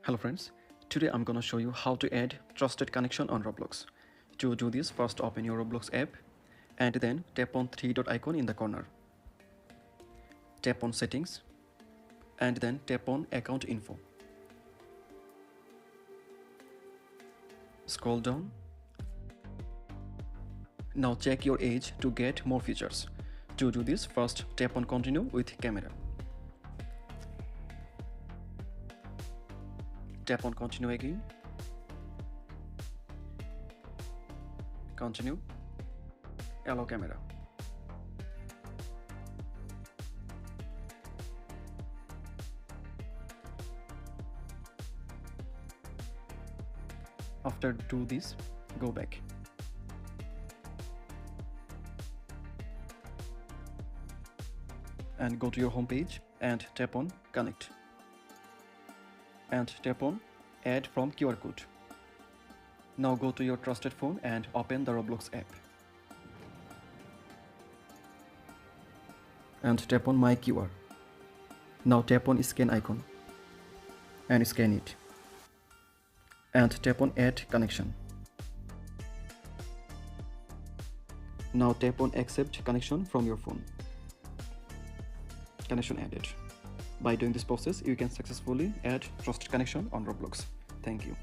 Hello friends, today I'm gonna show you how to add trusted connection on Roblox. To do this, first open your Roblox app and then tap on three dot icon in the corner. Tap on settings and then tap on account info. Scroll down. Now check your age to get more features. To do this, first tap on continue with camera. Tap on continue again. Continue. Allow camera. After do this, go back. And go to your home page and tap on connect. And tap on add from QR code. Now go to your trusted phone and open the Roblox app. And tap on my QR. Now tap on scan icon and scan it. And tap on add connection. Now tap on accept connection from your phone. Connection added. By doing this process, you can successfully add trusted connection on Roblox. Thank you.